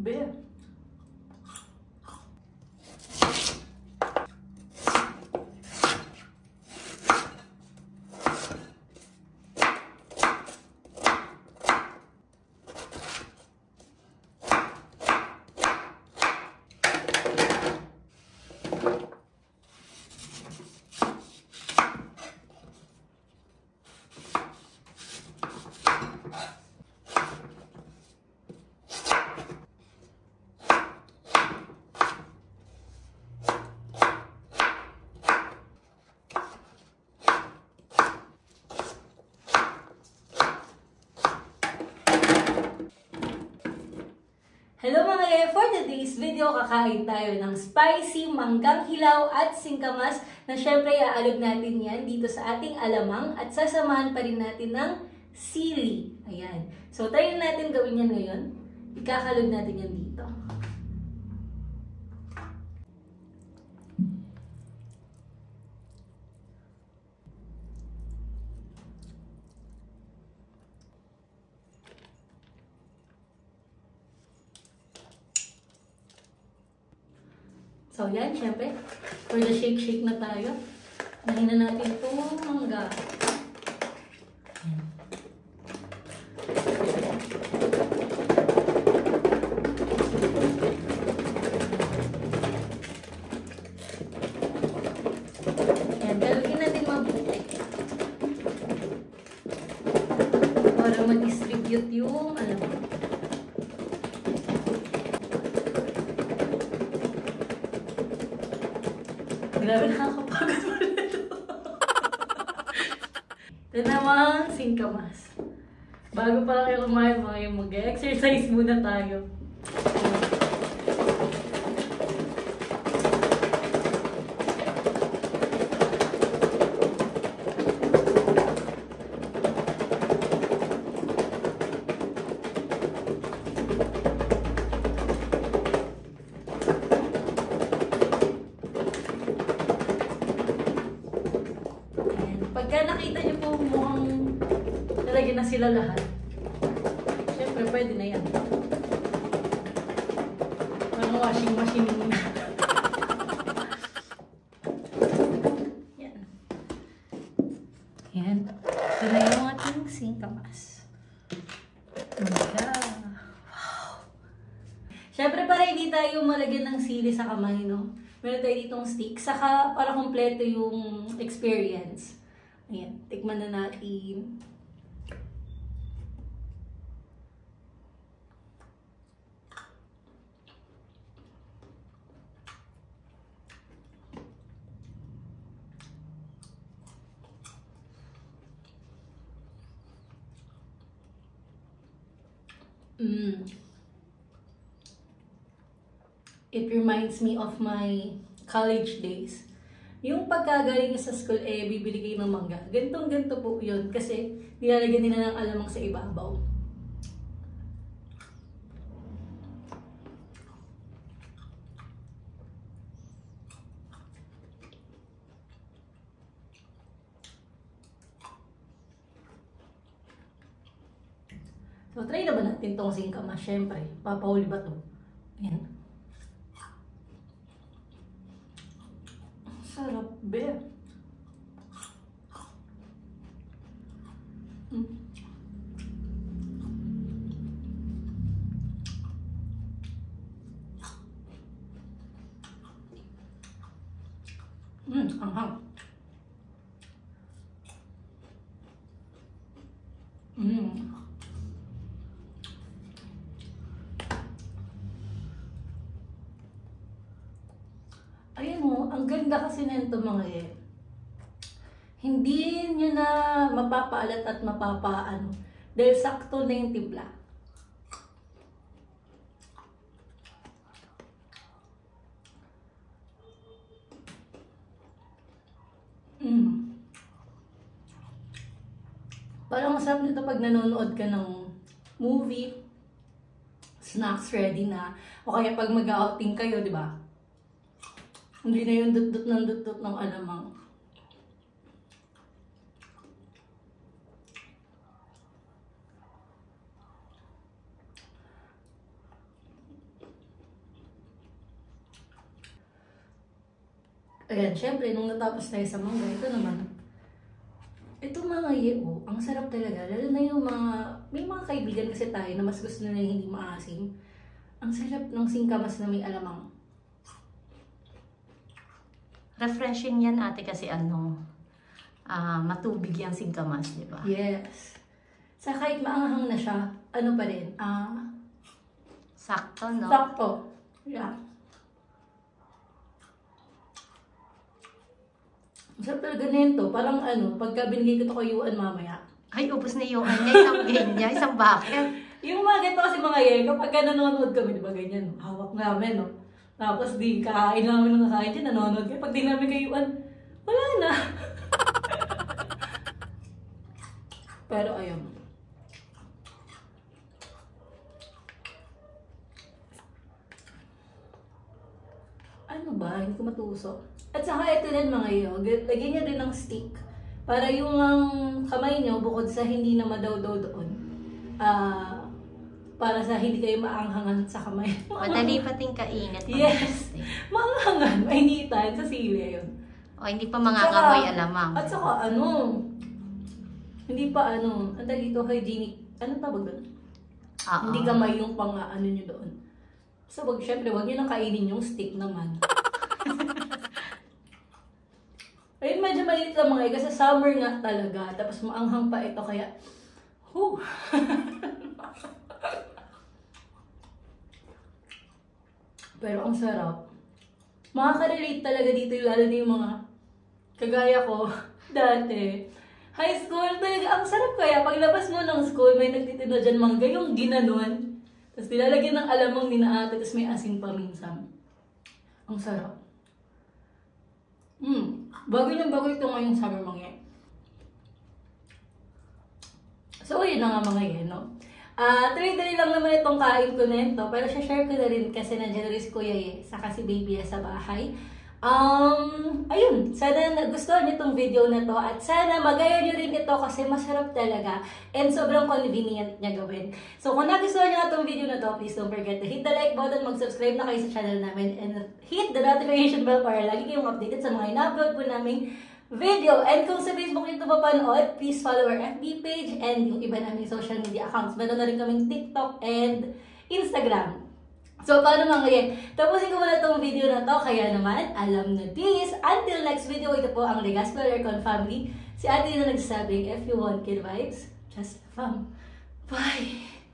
Be. Hello mga kaya, for today's video, kakain tayo ng spicy manggang hilaw at singkamas na syempre iaalog natin yan dito sa ating alamang at sasamahan pa rin natin ng sili. Ayan. So, try natin gawin yan ngayon. Ikakalog natin yan dito. So, yan, syempre, for the shake-shake na tayo, nahin na natin itong mangga. Yan, galagyan natin mabuti. Para mag-distribute yung, grabe, nakakapagod mo nito. Ito naman, singkamas. Bago pa lang kayo kumain, mag-exercise muna tayo. Pagka nakita niyo po mukhang nalagyan na sila lahat, syempre pwede na yan. Parang washing machine muna. Yan. Yan. Ito na yung ating singkamas. Oh my God. Wow. Syempre para hindi tayo malagyan ng sili sa kamay, no? Meron tayo ditong stick, saka para kompleto yung experience. Ayan, tikman na natin. It reminds me of my college days. Yung pagkagaling sa school, bibili kayo ng mangga. Gantong-ganto po yun kasi nilalagyan nila ng alamang sa ibabaw. So, try na ba natin tong singkamas? Syempre, papahuli ba to? Ayan. Sarap, be. Anghang. Ayan mo, ang ganda kasi nito mga hindi nyo na mapapaalat at mapapaano dahil sakto na yung timpla. Parang masarap nito pag nanonood ka ng movie, snacks ready na, o kaya pag mag-outing kayo, di ba? Hindi na yung dut-dut ng alamang. Ayan, syempre, nung natapos tayo sa mangga, ito naman. Ito mga yeo, ang sarap talaga. Lalo na yung may mga kaibigan kasi tayo na mas gusto nila yung hindi maasim. Ang sarap ng singkamas na may alamang. Refreshing yan ate kasi matubig yung singkamas, di ba? Yes. Sa kahit maanghang na siya, ano pa rin? Sakto, no? Sakto. Yeah. Masarap talaga nito. Parang pagka binigay ko ito kay Yuan mamaya. Ay, ubos na yung isang ganyan, isang bucket. Yung mga ganito kasi mga yeng, kapag nanonood kami, di ba ganyan, hawak namin, no? Tapos di kakain namin ng kakain dyan, nanonood kami. Pag di namin kay Yuan, wala na. Pero ayun. Ano ba? Hindi ko matuso. At saka ito din mga iyo, lagyan nyo rin ng stick. Para yung kamay nyo, bukod sa hindi na madaw-daw doon, para sa hindi kayo maanghangan sa kamay. Madali pating kainit. Yes! Maanghangan, mainitan sa sili yun. O hindi pa mangangamoy alamang. At saka hindi pa ang dito hygienic, anong tawag doon? Hindi kamay yung pang nyo doon. So, syempre, wag nyo nang kainin yung stick naman. Ayun, medyo mainit lang mga kasi summer nga talaga. Tapos maanghang pa ito, kaya, Pero ang sarap. Makaka-relate talaga dito, lalo na yung mga kagaya ko dati. High school talaga, ang sarap kaya. Paglabas mo ng school, may nagtitinda dyan mangga, yung ginanon. Tapos nilalagyan ng alamang ni na ate, tapos may asin pa minsan. Ang sarap. Bago ito ngayong summer mga yan. So, yun na nga mga yan, no? Tuloy-tuloy lang naman itong kain ko na ito, pero share ko na rin kasi nandiyan rin si Kuya saka si Baby sa bahay. Ayun, sana nagustuhan niyo itong video na to at sana magaya niyo rin ito kasi masarap talaga and sobrang convenient niya gawin. So kung nagustuhan niyo itong video na to, please don't forget to hit the like button, mag-subscribe na kayo sa channel namin and hit the notification bell para lagi kayong updated sa mga in-upload po naming video. And kung sa Facebook nito mapanood, please follow our FB page and yung iba naming social media accounts. Meron na rin kaming TikTok and Instagram. So, paano mga yan? Tapusin ko muna itong video na to. Kaya naman, alam na this. Until next video, ito po ang Legazpi Aircon family. Si ate na nagsasabing, if you want kid vibes, just fam. Bye!